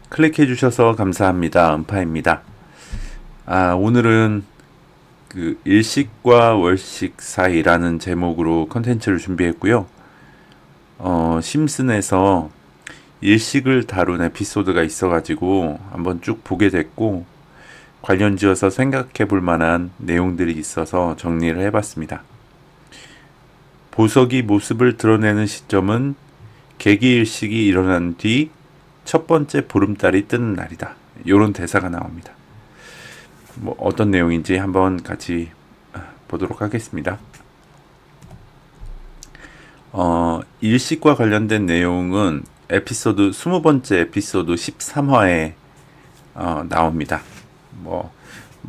클릭해 주셔서 감사합니다. 음파입니다. 오늘은 그 일식과 월식 사이라는 제목으로 컨텐츠를 준비했고요. 심슨에서 일식을 다룬 에피소드가 있어가지고 한번 쭉 보게 됐고, 관련 지어서 생각해 볼 만한 내용들이 있어서 정리를 해봤습니다. 보석이 모습을 드러내는 시점은 개기일식이 일어난 뒤 첫 번째 보름달이 뜨는 날이다. 이런 대사가 나옵니다. 뭐 어떤 내용인지 한번 같이 보도록 하겠습니다. 일식과 관련된 내용은 에피소드 20번째 에피소드 13화에 나옵니다. 뭐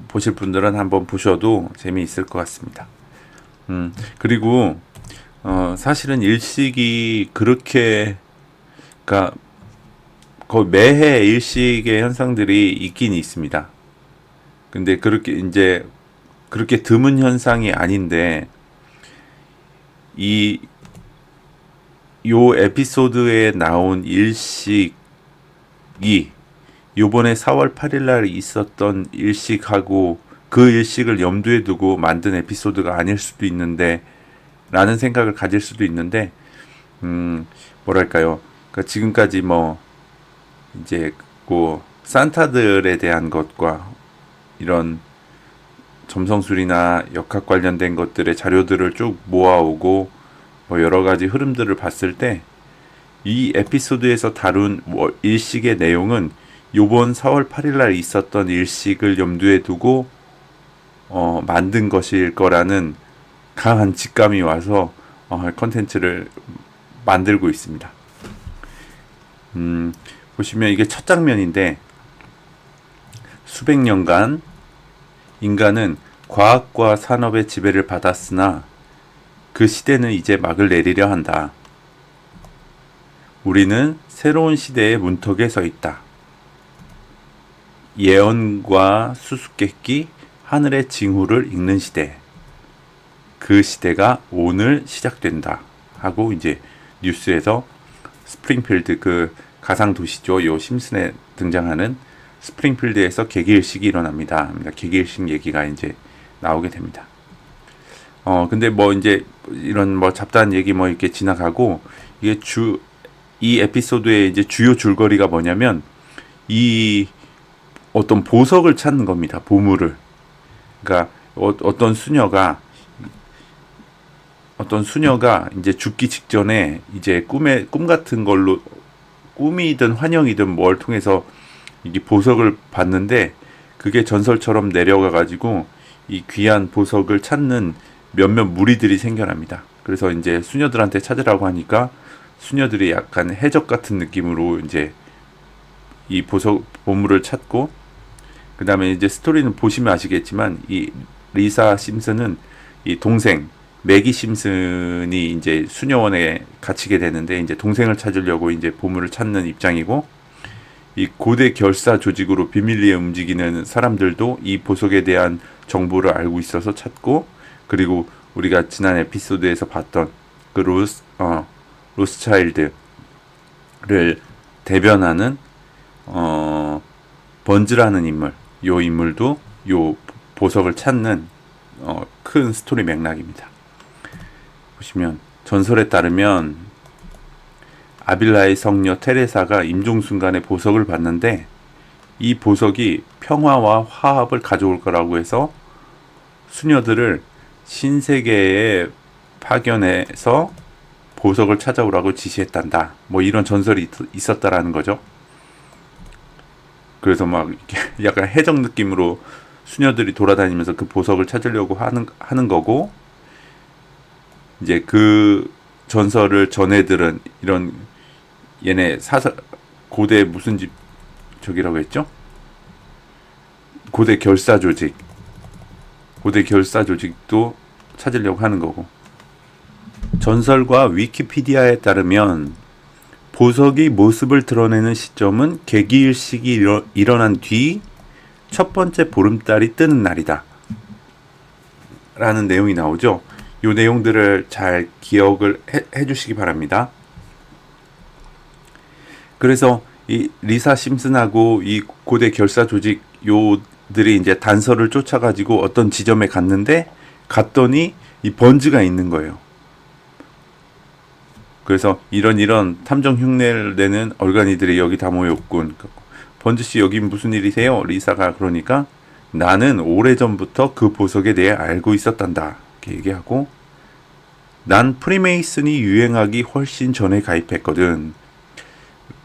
보실 분들은 한번 보셔도 재미있을 것 같습니다. 그리고 사실은 일식이 그렇게, 그러니까 거의 매해 일식의 현상들이 있긴 있습니다. 근데 그렇게 드문 현상이 아닌데, 요 에피소드에 나온 일식이 요번에 4월 8일 날 있었던 일식하고 그 일식을 염두에 두고 만든 에피소드가 아닐 수도 있는데 라는 생각을 가질 수도 있는데, 뭐랄까요, 그러니까 지금까지 뭐 이제 그 산타들에 대한 것과 이런 점성술이나 역학 관련된 것들의 자료들을 쭉 모아오고 뭐 여러 가지 흐름들을 봤을 때, 이 에피소드에서 다룬 일식의 내용은 요번 4월 8일 날 있었던 일식을 염두에 두고 만든 것일 거라는 강한 직감이 와서 컨텐츠를 만들고 있습니다. 보시면 이게 첫 장면인데, 수백 년간 인간은 과학과 산업의 지배를 받았으나 그 시대는 이제 막을 내리려 한다. 우리는 새로운 시대의 문턱에 서 있다. 예언과 수수께끼, 하늘의 징후를 읽는 시대. 그 시대가 오늘 시작된다. 하고 이제 뉴스에서 스프링필드, 그 가상 도시죠. 요 심슨에 등장하는 스프링필드에서 개기일식이 일어납니다. 개기일식 얘기가 이제 나오게 됩니다. 근데 뭐 이제 이런 뭐 잡다한 얘기 뭐 이렇게 지나가고, 이게 이 에피소드의 이제 주요 줄거리가 뭐냐면, 이 어떤 보석을 찾는 겁니다. 보물을. 그러니까 어떤 수녀가 이제 죽기 직전에 이제 꿈 같은 걸로, 꿈이든 환영이든 뭘 통해서 이게 보석을 봤는데, 그게 전설처럼 내려가 가지고 이 귀한 보석을 찾는 몇몇 무리들이 생겨납니다. 그래서 이제 수녀들한테 찾으라고 하니까 수녀들이 약간 해적 같은 느낌으로 이제 이 보물을 찾고, 그 다음에 이제 스토리는 보시면 아시겠지만, 이 리사 심슨은 이 동생 매기 심슨이 이제 수녀원에 갇히게 되는데, 이제 동생을 찾으려고 이제 보물을 찾는 입장이고, 이 고대 결사 조직으로 비밀리에 움직이는 사람들도 이 보석에 대한 정보를 알고 있어서 찾고, 그리고 우리가 지난 에피소드에서 봤던 그 로스차일드를 대변하는 번즈라는 인물, 요 인물도 요 보석을 찾는 큰 스토리 맥락입니다. 보시면 전설에 따르면 아빌라의 성녀 테레사가 임종 순간에 보석을 봤는데, 이 보석이 평화와 화합을 가져올 거라고 해서 수녀들을 신세계에 파견해서 보석을 찾아오라고 지시했단다. 뭐 이런 전설이 있었다라는 거죠. 그래서 막 약간 해적 느낌으로 수녀들이 돌아다니면서 그 보석을 찾으려고 하는 거고, 이제 그 전설을 전해들은 이런, 얘네 고대 무슨 집 저기라고 했죠? 고대 결사 조직도 찾으려고 하는 거고, 전설과 위키피디아에 따르면 보석이 모습을 드러내는 시점은 개기일식이 일어난 뒤 첫 번째 보름달이 뜨는 날이다 라는 내용이 나오죠. 이 내용들을 잘 기억을 해 주시기 바랍니다. 그래서 이 리사 심슨하고 이 고대 결사 조직 요들이 이제 단서를 쫓아가지고 어떤 지점에 갔더니 이 번즈가 있는 거예요. 그래서 이런 탐정 흉내를 내는 얼간이들이 여기 다 모였군. 번즈 씨 여기 무슨 일이세요? 리사가 그러니까 나는 오래전부터 그 보석에 대해 알고 있었단다. 이렇게 얘기하고 난 프리메이슨이 유행하기 훨씬 전에 가입했거든.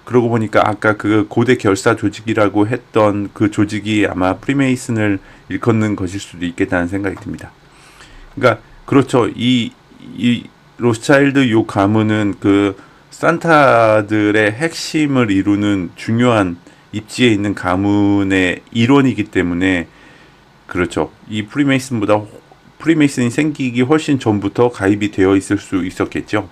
그러고 보니까 아까 그 고대 결사 조직이라고 했던 그 조직이 아마 프리메이슨을 일컫는 것일 수도 있겠다는 생각이 듭니다. 그러니까 그렇죠. 이 로스차일드 요 가문은 그 산타들의 핵심을 이루는 중요한 입지에 있는 가문의 일원이기 때문에 그렇죠. 이 프리메이슨이 생기기 훨씬 전부터 가입이 되어 있을 수 있었겠죠.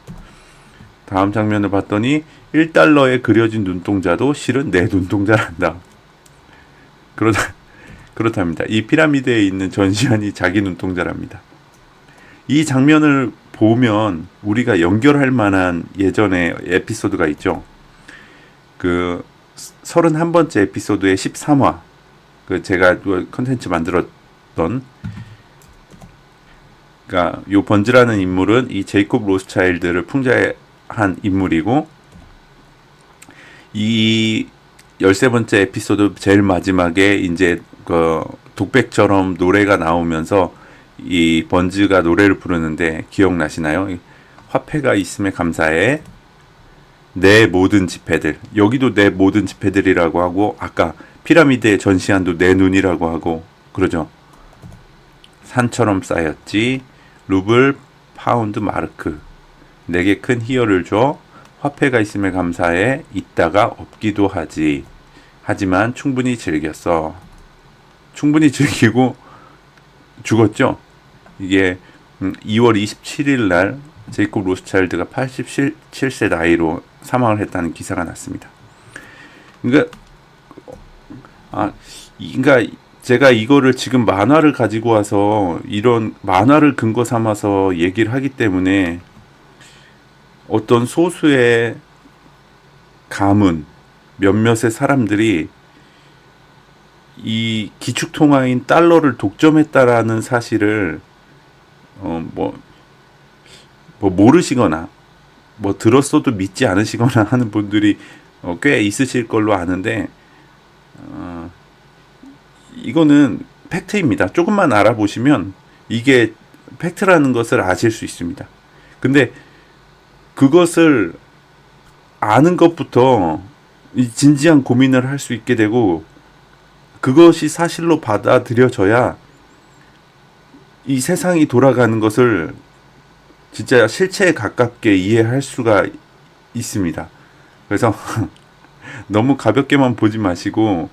다음 장면을 봤더니 1달러에 그려진 눈동자도 실은 내 눈동자란다. 그렇답니다. 이 피라미드에 있는 전시안이 자기 눈동자랍니다. 이 장면을 보면 우리가 연결할 만한 예전에 에피소드가 있죠. 그 31번째 에피소드의 13화 그 제가 컨텐츠 만들었던 그러니까 요 번즈라는 인물은 이 제이콥 로스차일드를 풍자한 인물이고 이 13번째 에피소드 제일 마지막에 이제 그 독백처럼 노래가 나오면서 이 번즈가 노래를 부르는데 기억나시나요? 화폐가 있음에 감사해 내 모든 지폐들. 여기도 내 모든 지폐들이라고 하고 아까 피라미드의 전시안도 내 눈이라고 하고 그러죠. 산처럼 쌓였지. 루블, 파운드, 마르크. 내게 큰 희열을 줘. 화폐가 있음에 감사해. 있다가 없기도 하지. 하지만 충분히 즐겼어. 충분히 즐기고 죽었죠. 이게 2월 27일 날 제이콥 로스차일드가 87세 나이로 사망을 했다는 기사가 났습니다. 그러니까 제가 이거를 지금 만화를 가지고 와서 이런 만화를 근거 삼아서 얘기를 하기 때문에 어떤 소수의 가문 몇몇의 사람들이 이 기축통화인 달러를 독점했다라는 사실을 모르시거나 들었어도 믿지 않으시거나 하는 분들이 꽤 있으실 걸로 아는데 이거는 팩트입니다. 조금만 알아보시면 이게 팩트라는 것을 아실 수 있습니다. 근데 그것을 아는 것부터 진지한 고민을 할 수 있게 되고 그것이 사실로 받아들여져야 이 세상이 돌아가는 것을 진짜 실체에 가깝게 이해할 수가 있습니다. 그래서 너무 가볍게만 보지 마시고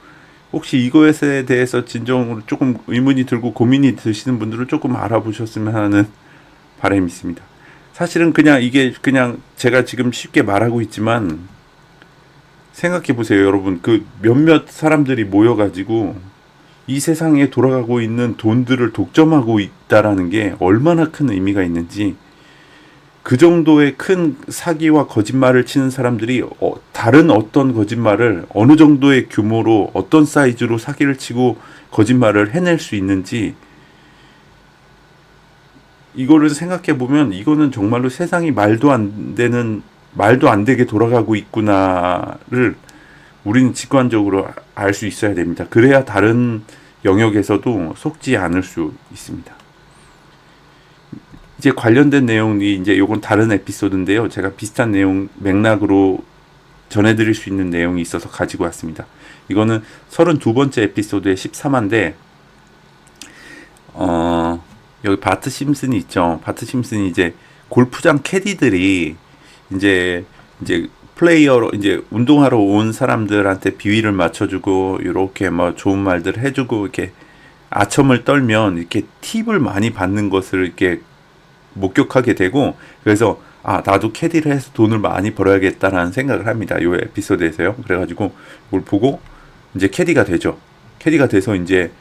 혹시 이것에 대해서 진정으로 조금 의문이 들고 고민이 드시는 분들은 조금 알아보셨으면 하는 바람이 있습니다. 사실은 이게 그냥 제가 지금 쉽게 말하고 있지만 생각해 보세요, 여러분. 그 몇몇 사람들이 모여가지고 이 세상에 돌아가고 있는 돈들을 독점하고 있다라는 게 얼마나 큰 의미가 있는지 그 정도의 큰 사기와 거짓말을 치는 사람들이 다른 어떤 거짓말을 어느 정도의 규모로 어떤 사이즈로 사기를 치고 거짓말을 해낼 수 있는지 이거를 생각해 보면 이거는 정말로 세상이 말도 안 되게 돌아가고 있구나를 우리는 직관적으로 알 수 있어야 됩니다. 그래야 다른 영역에서도 속지 않을 수 있습니다. 이제 관련된 내용이 이제 요건 다른 에피소드인데요. 제가 비슷한 내용 맥락으로 전해드릴 수 있는 내용이 있어서 가지고 왔습니다. 이거는 32번째 에피소드의 13화인데 여기 바트 심슨이 있죠. 바트 심슨이 이제 골프장 캐디들이 이제 플레이어로 이제 운동하러 온 사람들한테 비위를 맞춰주고 이렇게 좋은 말들 해주고 이렇게 아첨을 떨면 이렇게 팁을 많이 받는 것을 이렇게 목격하게 되고 그래서 나도 캐디를 해서 돈을 많이 벌어야겠다라는 생각을 합니다. 이 에피소드에서요. 그래가지고 이걸 보고 이제 캐디가 되죠. 캐디가 돼서 이제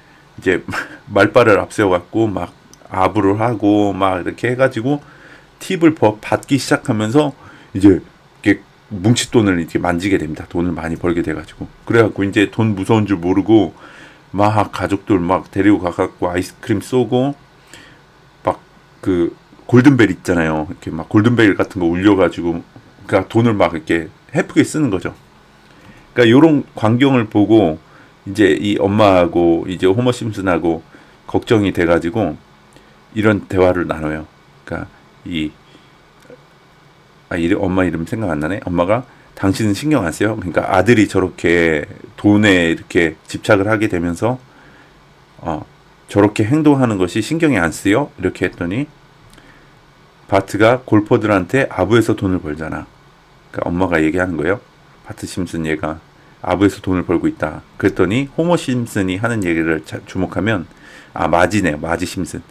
말발을 앞세워갖고 막 아부를 하고 막 이렇게 해가지고 팁을 받기 시작하면서 이제 이렇게 뭉칫돈을 이렇게 만지게 됩니다. 돈을 많이 벌게 돼가지고. 그래갖고 이제 돈 무서운 줄 모르고 막 가족들 막 데리고 가갖고 아이스크림 쏘고 막 그 골든벨 있잖아요. 이렇게 막 골든벨 같은 거 울려가지고 그러니까 돈을 막 이렇게 헤프게 쓰는 거죠. 그러니까 요런 광경을 보고 이제 이 엄마하고 이제 호머 심슨하고 걱정이 돼가지고 이런 대화를 나눠요. 그러니까 엄마 이름 생각 안 나네. 엄마가 당신은 신경 안 써요. 그러니까 아들이 저렇게 돈에 이렇게 집착을 하게 되면서 저렇게 행동하는 것이 신경이 안 쓰여? 이렇게 했더니 바트가 골퍼들한테 아부에서 돈을 벌잖아. 그러니까 엄마가 얘기하는 거예요. 바트 심슨 얘가 아부에서 돈을 벌고 있다. 그랬더니 호머 심슨이 하는 얘기를 주목하면 마지네요. 마지 심슨.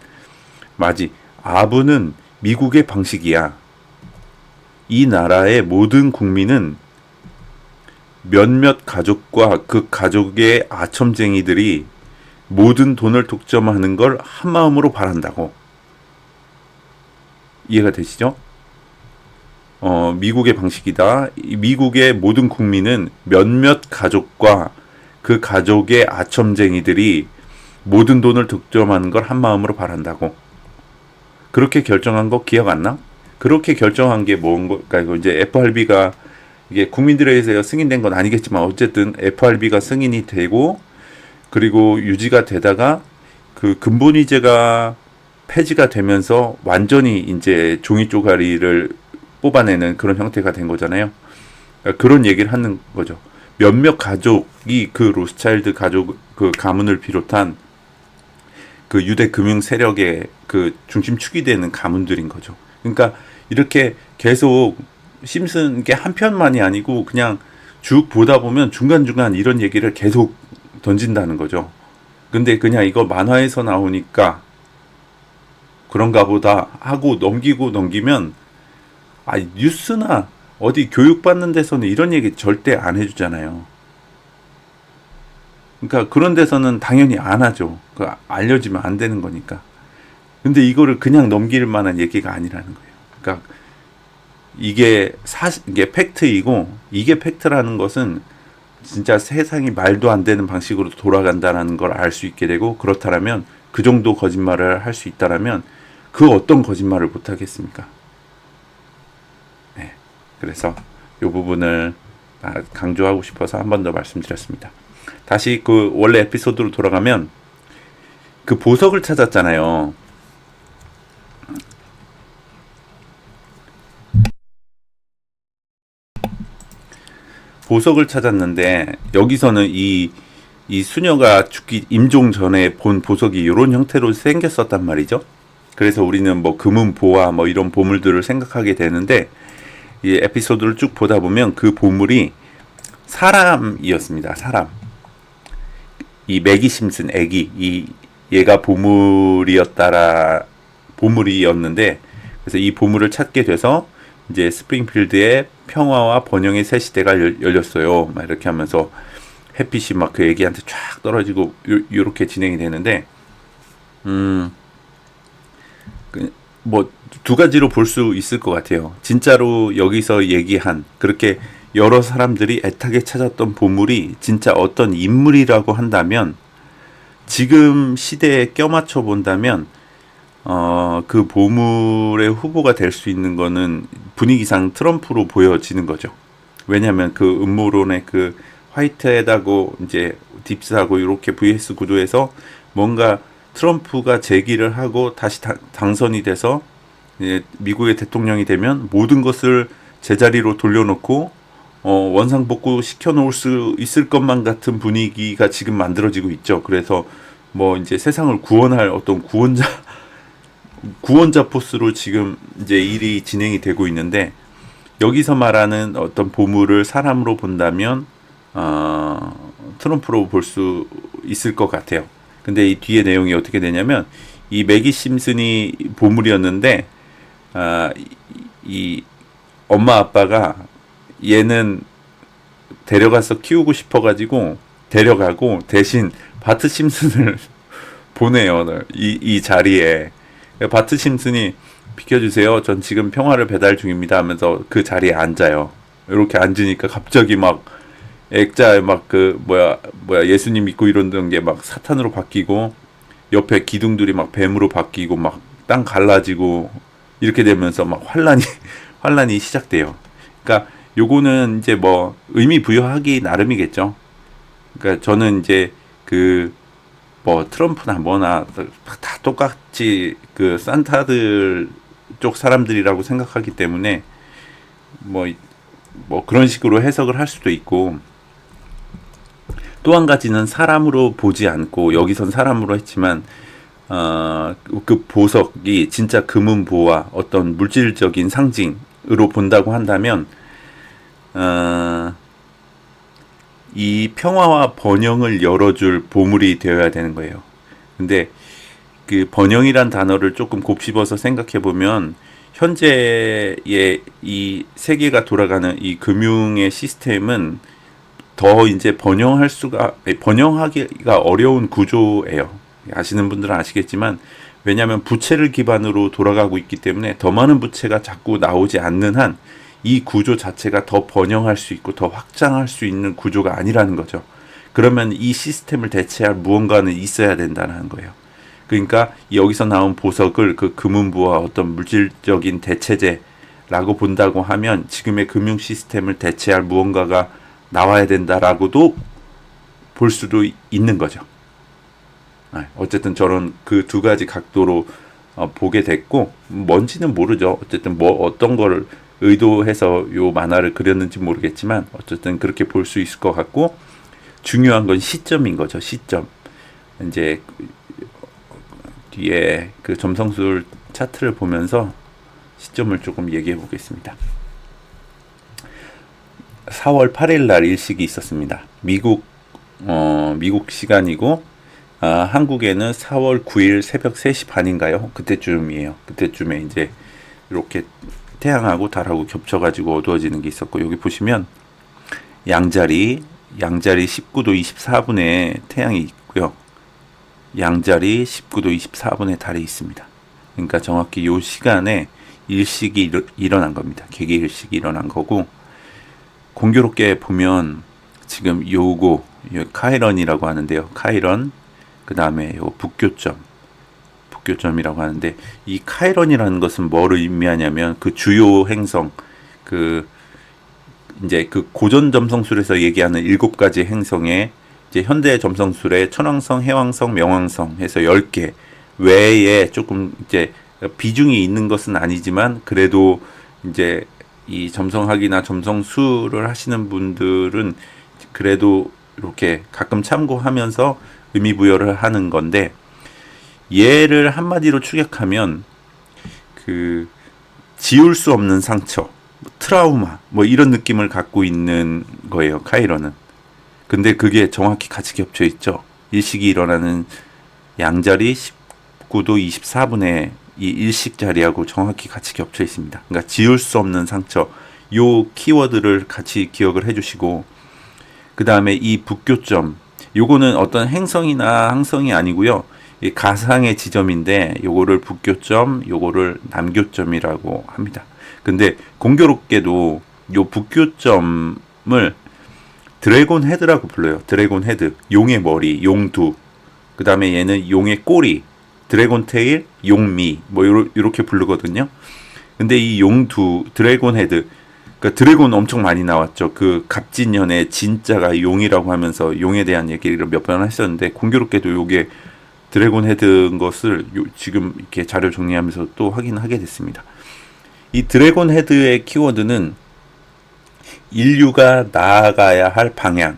마지. 아부는 미국의 방식이야. 이 나라의 모든 국민은 몇몇 가족과 그 가족의 아첨쟁이들이 모든 돈을 독점하는 걸 한마음으로 바란다고. 이해가 되시죠? 미국의 방식이다. 미국의 모든 국민은 몇몇 가족과 그 가족의 아첨쟁이들이 모든 돈을 독점하는 걸 한마음으로 바란다고. 그렇게 결정한 거 기억 안 나? 그렇게 결정한 게 뭔가, 이제 FRB가 이게 국민들에 의해서 승인된 건 아니겠지만 어쨌든 FRB가 승인이 되고 그리고 유지가 되다가 그 근본위제가 폐지가 되면서 완전히 이제 종이 쪼가리를 뽑아내는 그런 형태가 된 거잖아요. 그러니까 그런 얘기를 하는 거죠. 몇몇 가족이 그 로스차일드 가족 그 가문을 비롯한 그 유대 금융 세력의 그 중심축이 되는 가문들인 거죠. 그러니까 이렇게 계속 심슨 게 한 편만이 아니고 그냥 쭉 보다 보면 중간중간 이런 얘기를 계속 던진다는 거죠. 근데 그냥 이거 만화에서 나오니까 그런가 보다 하고 넘기면 뉴스나 어디 교육받는 데서는 이런 얘기 절대 안 해주잖아요. 그러니까 그런 데서는 당연히 안 하죠. 알려지면 안 되는 거니까. 근데 이거를 그냥 넘길 만한 얘기가 아니라는 거예요. 그러니까 이게 팩트이고 이게 팩트라는 것은 진짜 세상이 말도 안 되는 방식으로 돌아간다는 걸 알 수 있게 되고 그렇다면 그 정도 거짓말을 할 수 있다라면 그 어떤 거짓말을 못 하겠습니까? 네. 그래서 이 부분을 강조하고 싶어서 한 번 더 말씀드렸습니다. 다시 그 원래 에피소드로 돌아가면 그 보석을 찾았잖아요. 보석을 찾았는데 여기서는 이 수녀가 죽기 임종 전에 본 보석이 이런 형태로 생겼었단 말이죠. 그래서 우리는 뭐 금은 보화 뭐 이런 보물들을 생각하게 되는데 이 에피소드를 쭉 보다 보면 그 보물이 사람이었습니다. 사람. 이 매기 심슨 애기 얘가 보물이었는데 그래서 이 보물을 찾게 돼서 이제 스프링필드의 평화와 번영의 새 시대가 열렸어요. 막 이렇게 하면서 햇빛이 막 그 애기한테 쫙 떨어지고 요렇게 진행이 되는데 뭐 두 가지로 볼 수 있을 것 같아요. 진짜로 여기서 얘기한 그렇게 여러 사람들이 애타게 찾았던 보물이 진짜 어떤 인물이라고 한다면 지금 시대에 껴맞춰 본다면 그 보물의 후보가 될 수 있는 거는 분위기상 트럼프로 보여지는 거죠. 왜냐하면 그 음모론의 그 화이트헤드하고 이제 딥스하고 이렇게 vs 구도에서 뭔가 트럼프가 재기를 하고 다시 당선이 돼서 미국의 대통령이 되면 모든 것을 제자리로 돌려놓고 원상복구 시켜놓을 수 있을 것만 같은 분위기가 지금 만들어지고 있죠. 그래서 뭐 이제 세상을 구원할 어떤 구원자 포스로 지금 이제 일이 진행이 되고 있는데 여기서 말하는 어떤 보물을 사람으로 본다면 트럼프로 볼 수 있을 것 같아요. 근데 이 뒤에 내용이 어떻게 되냐면 이 매기 심슨이 보물이었는데 이 엄마 아빠가 얘는 데려가서 키우고 싶어가지고 데려가고 대신 바트 심슨을 보내요. 이 자리에. 바트 심슨이 비켜주세요. 전 지금 평화를 배달 중입니다 하면서 그 자리에 앉아요. 이렇게 앉으니까 갑자기 막 액자에 막 그 뭐야 예수님 믿고 이러던 게 막 사탄으로 바뀌고 옆에 기둥들이 막 뱀으로 바뀌고 막 땅 갈라지고 이렇게 되면서 막 환란이 시작돼요. 그러니까 요거는 이제 뭐 의미 부여하기 나름이겠죠. 그러니까 저는 이제 그 뭐 트럼프나 뭐나 다 똑같이 그 산타들 쪽 사람들이라고 생각하기 때문에 뭐 그런 식으로 해석을 할 수도 있고, 또 한 가지는 사람으로 보지 않고 여기선 사람으로 했지만 그 보석이 진짜 금은보화 어떤 물질적인 상징으로 본다고 한다면 이 평화와 번영을 열어줄 보물이 되어야 되는 거예요. 근데 그 번영이란 단어를 조금 곱씹어서 생각해 보면 현재의 이 세계가 돌아가는 이 금융의 시스템은 더 이제 번영하기가 어려운 구조예요. 아시는 분들은 아시겠지만, 왜냐하면 부채를 기반으로 돌아가고 있기 때문에 더 많은 부채가 자꾸 나오지 않는 한 이 구조 자체가 더 번영할 수 있고 더 확장할 수 있는 구조가 아니라는 거죠. 그러면 이 시스템을 대체할 무언가는 있어야 된다는 거예요. 그러니까 여기서 나온 보석을 그 금은부와 어떤 물질적인 대체제라고 본다고 하면 지금의 금융 시스템을 대체할 무언가가 나와야 된다라고도 볼 수도 있는 거죠. 어쨌든 저런 그 두 가지 각도로 보게 됐고, 뭔지는 모르죠. 어쨌든 뭐 어떤 걸 의도해서 요 만화를 그렸는지 모르겠지만 어쨌든 그렇게 볼 수 있을 것 같고, 중요한 건 시점인 거죠. 시점. 이제 뒤에 그 점성술 차트를 보면서 시점을 조금 얘기해 보겠습니다. 4월 8일 날 일식이 있었습니다. 미국 시간이고, 한국에는 4월 9일 새벽 3시 반인가요? 그때쯤이에요. 그때쯤에 이제 이렇게 태양하고 달하고 겹쳐가지고 어두워지는 게 있었고, 여기 보시면 양자리 19도 24분에 태양이 있고요. 양자리 19도 24분에 달이 있습니다. 그러니까 정확히 요 시간에 일식이 일어난 겁니다. 개개 일식이 일어난 거고, 공교롭게 보면 지금 요거 카이런이라고 하는데요. 카이런, 그 다음에 요 북교점이라고 하는데, 이 카이런이라는 것은 뭐를 의미하냐면 그 주요 행성, 이제 그 고전 점성술에서 얘기하는 7가지 행성에 이제 현대 점성술에 천왕성, 해왕성, 명왕성 해서 10개 외에 조금 이제 비중이 있는 것은 아니지만, 그래도 이제 이 점성학이나 점성술을 하시는 분들은 그래도 이렇게 가끔 참고하면서 의미 부여를 하는 건데, 얘를 한마디로 축약하면 그 지울 수 없는 상처, 트라우마 뭐 이런 느낌을 갖고 있는 거예요, 카이런은. 근데 그게 정확히 같이 겹쳐 있죠. 일식이 일어나는 양자리 19도 24분에 이 일식 자리하고 정확히 같이 겹쳐 있습니다. 그러니까 지울 수 없는 상처, 요 키워드를 같이 기억을 해주시고, 그 다음에 이 북교점, 요거는 어떤 행성이나 항성이 아니고요. 이 가상의 지점인데 요거를 북교점, 요거를 남교점이라고 합니다. 근데 공교롭게도 요 북교점을 드래곤 헤드라고 불러요. 드래곤 헤드, 용의 머리, 용두. 그 다음에 얘는 용의 꼬리, 드래곤 테일, 용미, 뭐 요렇게 부르거든요. 근데 이 용두, 드래곤 헤드, 그러니까 드래곤 엄청 많이 나왔죠. 그 갑진년에 진짜가 용이라고 하면서 용에 대한 얘기를 몇 번 했었는데, 공교롭게도 요게 드래곤 헤드인 것을 지금 이렇게 자료 정리하면서 또 확인하게 됐습니다. 이 드래곤 헤드의 키워드는 인류가 나아가야 할 방향,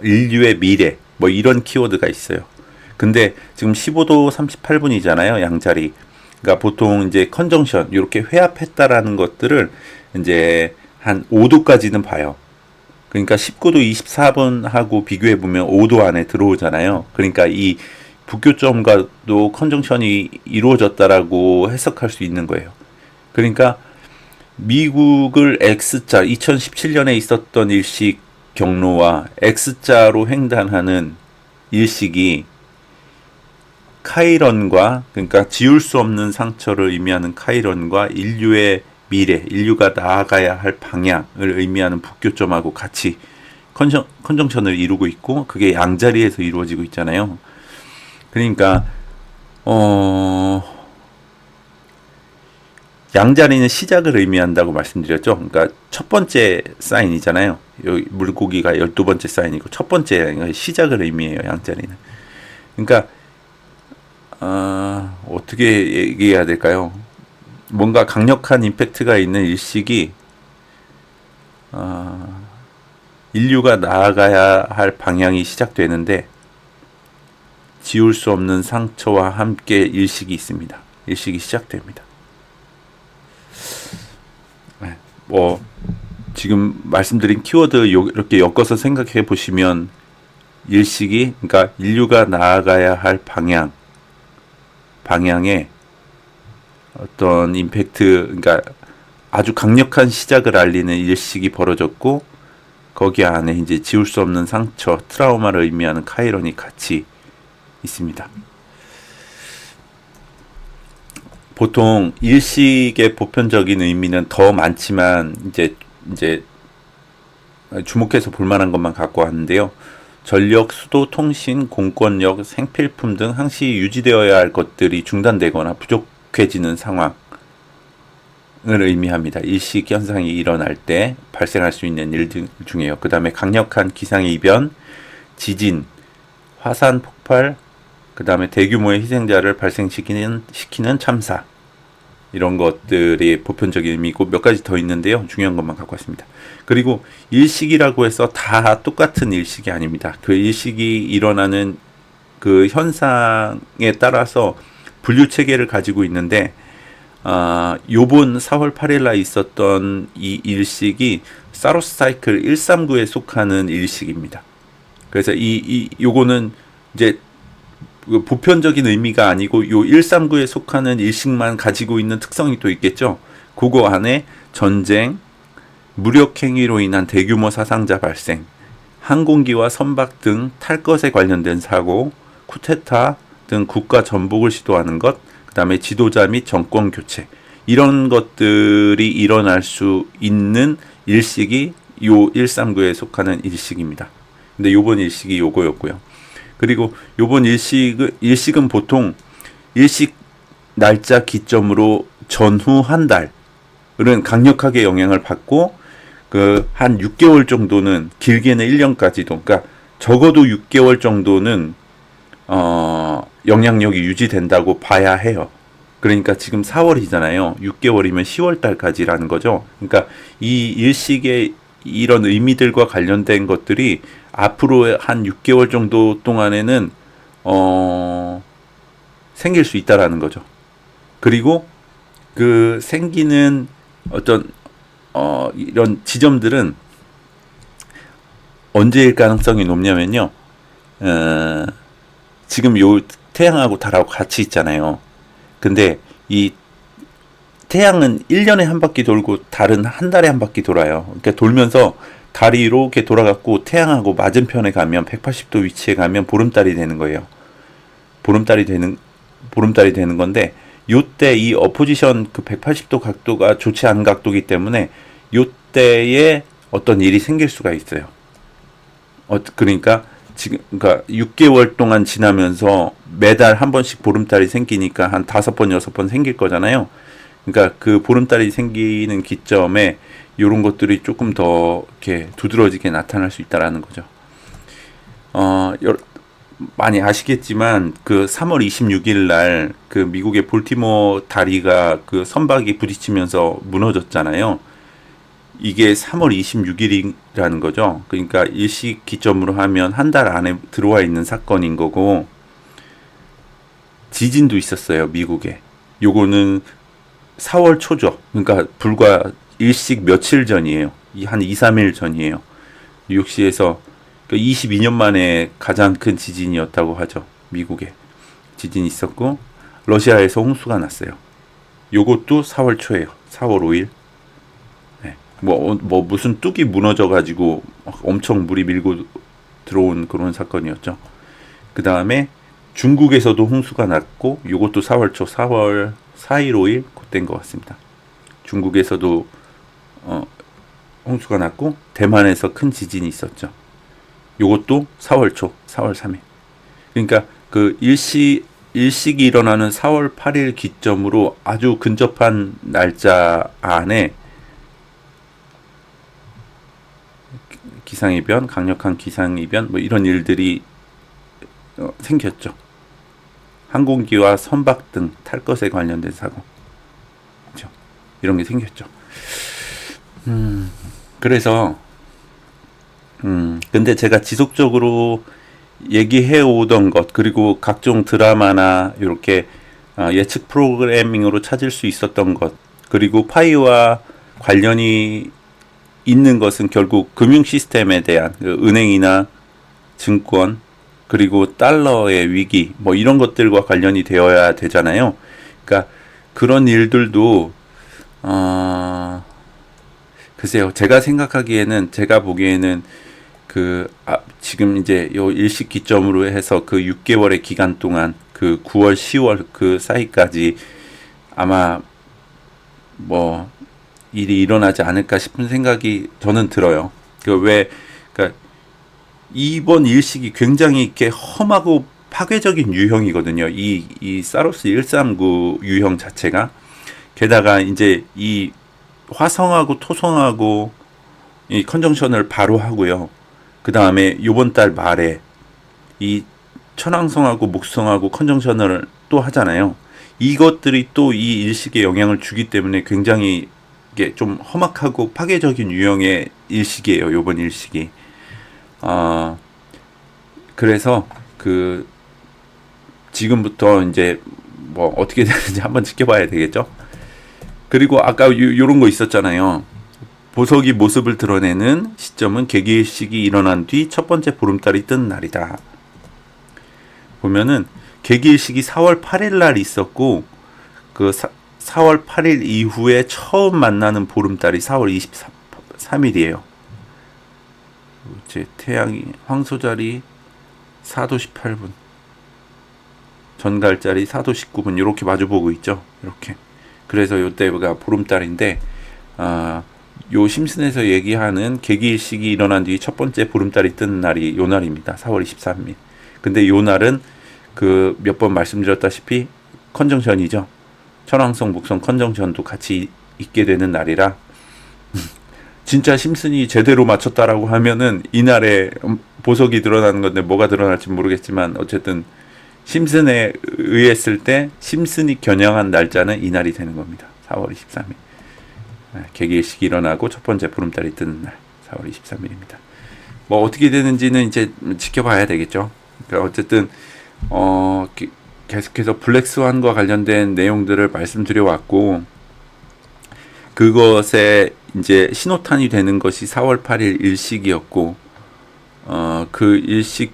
인류의 미래, 뭐 이런 키워드가 있어요. 근데 지금 15도 38분이잖아요, 양자리. 그러니까 보통 이제 컨정션, 이렇게 회합했다라는 것들을 이제 한 5도까지는 봐요. 그러니까 19도 24분하고 비교해보면 5도 안에 들어오잖아요. 그러니까 이 북교점과도 컨정션이 이루어졌다라고 해석할 수 있는 거예요. 그러니까 미국을 X자, 2017년에 있었던 일식 경로와 X자로 횡단하는 일식이 카이런과, 그러니까 지울 수 없는 상처를 의미하는 카이런과 인류의 미래, 인류가 나아가야 할 방향을 의미하는 북교점하고 같이 컨정션을 이루고 있고, 그게 양자리에서 이루어지고 있잖아요. 그러니까 양자리는 시작을 의미한다고 말씀드렸죠. 그러니까 첫 번째 사인이잖아요. 여기 물고기가 12번째 사인이고 첫 번째 시작을 의미해요. 양자리는. 그러니까 어떻게 얘기해야 될까요? 뭔가 강력한 임팩트가 있는 일식이 인류가 나아가야 할 방향이 시작되는데, 지울 수 없는 상처와 함께 일식이 있습니다. 일식이 시작됩니다. 뭐 지금 말씀드린 키워드 이렇게 엮어서 생각해 보시면, 일식이, 그러니까 인류가 나아가야 할 방향에 어떤 임팩트, 그러니까 아주 강력한 시작을 알리는 일식이 벌어졌고, 거기 안에 이제 지울 수 없는 상처, 트라우마를 의미하는 카이론이 같이 있습니다. 보통 일식의 보편적인 의미는 더 많지만 이제 주목해서 볼 만한 것만 갖고 왔는데요. 전력, 수도, 통신, 공권력, 생필품 등 항시 유지되어야 할 것들이 중단되거나 부족해지는 상황을 의미합니다. 일식 현상이 일어날 때 발생할 수 있는 일 중에요. 그 다음에 강력한 기상의 이변, 지진, 화산 폭발, 그 다음에 대규모의 희생자를 발생시키는 참사, 이런 것들이 보편적인 의미고, 몇 가지 더 있는데요. 중요한 것만 갖고 왔습니다. 그리고 일식이라고 해서 다 똑같은 일식이 아닙니다. 그 일식이 일어나는 그 현상에 따라서 분류 체계를 가지고 있는데, 요번 4월 8일 날 있었던 이 일식이 사로스 사이클 139에 속하는 일식입니다. 그래서 요거는 이제 보편적인 의미가 아니고 요 139에 속하는 일식만 가지고 있는 특성이 또 있겠죠. 그거 안에 전쟁, 무력행위로 인한 대규모 사상자 발생, 항공기와 선박 등 탈 것에 관련된 사고, 쿠데타 등 국가 전복을 시도하는 것, 그 다음에 지도자 및 정권 교체, 이런 것들이 일어날 수 있는 일식이 요 139에 속하는 일식입니다. 근데 요번 일식이 요거였고요. 그리고 요번 일식은 보통 일식 날짜 기점으로 전후 한 달은 강력하게 영향을 받고, 그 한 6개월 정도는, 길게는 1년까지도, 그러니까 적어도 6개월 정도는 영향력이 유지된다고 봐야 해요. 그러니까 지금 4월이잖아요. 6개월이면 10월 달까지라는 거죠. 그러니까 이 일식의 이런 의미들과 관련된 것들이 앞으로 한 6개월 정도 동안에는 생길 수 있다라는 거죠. 그리고 그 생기는 어떤 이런 지점들은 언제일 가능성이 높냐면요. 지금 요 태양하고 달하고 같이 있잖아요. 근데 이 태양은 1년에 한 바퀴 돌고 달은 한 달에 한 바퀴 돌아요. 그러니까 돌면서 달이 이렇게 돌아갔고 태양하고 맞은편에 가면 180도 위치에 가면 보름달이 되는 거예요. 보름달이 되는 건데, 요때 이 어포지션 그 180도 각도가 좋지 않은 각도이기 때문에 요때에 어떤 일이 생길 수가 있어요. 그러니까 지금, 그러니까 6개월 동안 지나면서 매달 한 번씩 보름달이 생기니까 한 5번, 6번 생길 거잖아요. 그러니까 그 보름달이 생기는 기점에 이런 것들이 조금 더 이렇게 두드러지게 나타날 수 있다라는 거죠. 많이 아시겠지만 그 3월 26일 날 그 미국의 볼티모어 다리가 그 선박이 부딪히면서 무너졌잖아요. 이게 3월 26일이라는 거죠. 그러니까 일식 기점으로 하면 한 달 안에 들어와 있는 사건인 거고, 지진도 있었어요, 미국에. 요거는 4월 초죠. 그러니까 불과 일식 며칠 전이에요. 한 2, 3일 전이에요. 뉴욕시에서 22년 만에 가장 큰 지진이었다고 하죠. 미국에 지진이 있었고, 러시아에서 홍수가 났어요. 요것도 4월 초예요. 4월 5일. 네. 뭐 무슨 뚝이 무너져가지고 엄청 물이 밀고 들어온 그런 사건이었죠. 그 다음에 중국에서도 홍수가 났고, 요것도 4월 초, 4월 4일, 5일 그때인 것 같습니다. 중국에서도 홍수가 났고 대만에서 큰 지진이 있었죠. 요것도 4월 초, 4월 3일. 그러니까 그 일식이 일어나는 4월 8일 기점으로 아주 근접한 날짜 안에 기상이변, 강력한 기상이변 뭐 이런 일들이 생겼죠. 항공기와 선박 등 탈 것에 관련된 사고, 그렇죠? 이런 게 생겼죠. 그래서 근데 제가 지속적으로 얘기해 오던 것, 그리고 각종 드라마나 이렇게 예측 프로그래밍으로 찾을 수 있었던 것, 그리고 파이와 관련이 있는 것은 결국 금융 시스템에 대한 은행이나 증권, 그리고 달러의 위기 뭐 이런 것들과 관련이 되어야 되잖아요. 그러니까 그런 일들도 글쎄요. 제가 생각하기에는, 제가 보기에는 지금 이제 요 일식 기점으로 해서 그 6개월의 기간 동안 그 9월, 10월 그 사이까지 아마 뭐 일이 일어나지 않을까 싶은 생각이 저는 들어요. 그러니까 이번 일식이 굉장히 이렇게 험하고 파괴적인 유형이거든요. 이 사로스 139 유형 자체가. 게다가 이제 이 화성하고 토성하고 이 컨정션을 바로 하고요. 그 다음에 요번 달 말에 이 천왕성하고 목성하고 컨정션을 또 하잖아요. 이것들이 또 이 일식에 영향을 주기 때문에 굉장히 이게 좀 험악하고 파괴적인 유형의 일식이에요. 요번 일식이. 그래서 지금부터 이제 뭐 어떻게 되는지 한번 지켜봐야 되겠죠. 그리고 아까 요런 거 있었잖아요. 보석이 모습을 드러내는 시점은 개기일식이 일어난 뒤 첫 번째 보름달이 뜬 날이다. 보면은 개기일식이 4월 8일 날 있었고, 4월 8일 이후에 처음 만나는 보름달이 4월 23일이에요. 제 태양이 황소자리 4도 18분, 전갈자리 4도 19분 이렇게 마주보고 있죠. 이렇게. 그래서 요때가 보름달인데, 요 심슨에서 얘기하는 개기일식이 일어난 뒤 첫 번째 보름달이 뜬 날이 요 날입니다. 4월 23일. 근데 요 날은 몇 번 말씀드렸다시피 컨정션이죠. 천왕성 목성 컨정션도 같이 있게 되는 날이라 진짜 심슨이 제대로 맞췄다라고 하면은 이날에 보석이 드러나는 건데 뭐가 드러날지 모르겠지만 어쨌든 심슨에 의했을 때 심슨이 겨냥한 날짜는 이날이 되는 겁니다. 4월 23일. 개기일식이 일어나고 첫 번째 보름달이 뜨는 날 4월 23일입니다. 뭐 어떻게 되는지는 이제 지켜봐야 되겠죠. 그러니까 어쨌든 계속해서 블랙스완과 관련된 내용들을 말씀드려 왔고, 그것에 이제 신호탄이 되는 것이 4월 8일 일식이었고, 그 일식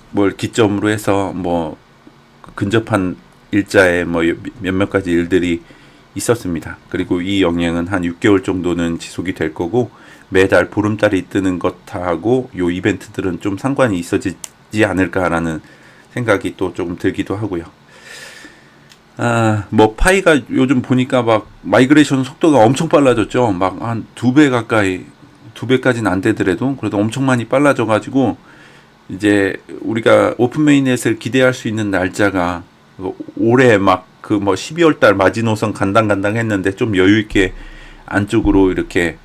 뭘 기점으로 해서 뭐 근접한 일자에 뭐 몇몇 가지 일들이 있었습니다. 그리고 이 영향은 한 6개월 정도는 지속이 될 거고, 매달 보름달이 뜨는 것하고 요 이벤트들은 좀 상관이 있어지지 않을까라는 생각이 또 조금 들기도 하고요. 뭐 파이가 요즘 보니까 막 마이그레이션 속도가 엄청 빨라졌죠. 막 한 2배 가까이, 2배까지는 안 되더라도 그래도 엄청 많이 빨라져 가지고 이제 우리가 오픈 메인넷을 기대할 수 있는 날짜가 올해 막 뭐 12월 달 마지노선 간당간당 했는데 좀 여유 있게 안쪽으로 이렇게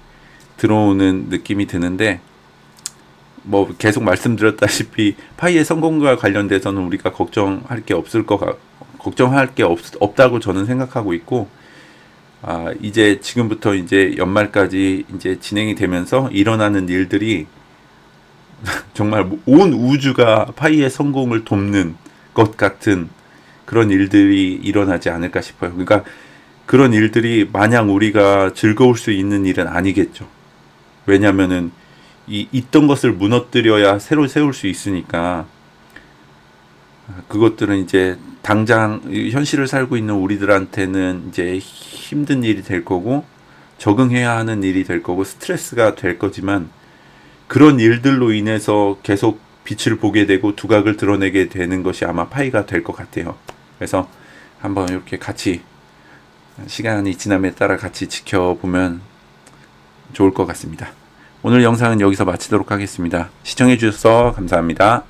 들어오는 느낌이 드는데, 뭐 계속 말씀드렸다시피 파이의 성공과 관련돼서는 우리가 걱정할 게 없다고 저는 생각하고 있고, 이제 지금부터 이제 연말까지 이제 진행이 되면서 일어나는 일들이 정말 온 우주가 파이의 성공을 돕는 것 같은 그런 일들이 일어나지 않을까 싶어요. 그러니까 그런 일들이 마냥 우리가 즐거울 수 있는 일은 아니겠죠. 왜냐면은 있던 것을 무너뜨려야 새로 세울 수 있으니까, 그것들은 이제 당장 현실을 살고 있는 우리들한테는 이제 힘든 일이 될 거고, 적응해야 하는 일이 될 거고, 스트레스가 될 거지만, 그런 일들로 인해서 계속 빛을 보게 되고 두각을 드러내게 되는 것이 아마 파이가 될 것 같아요. 그래서 한번 이렇게 같이 시간이 지남에 따라 같이 지켜보면 좋을 것 같습니다. 오늘 영상은 여기서 마치도록 하겠습니다. 시청해 주셔서 감사합니다.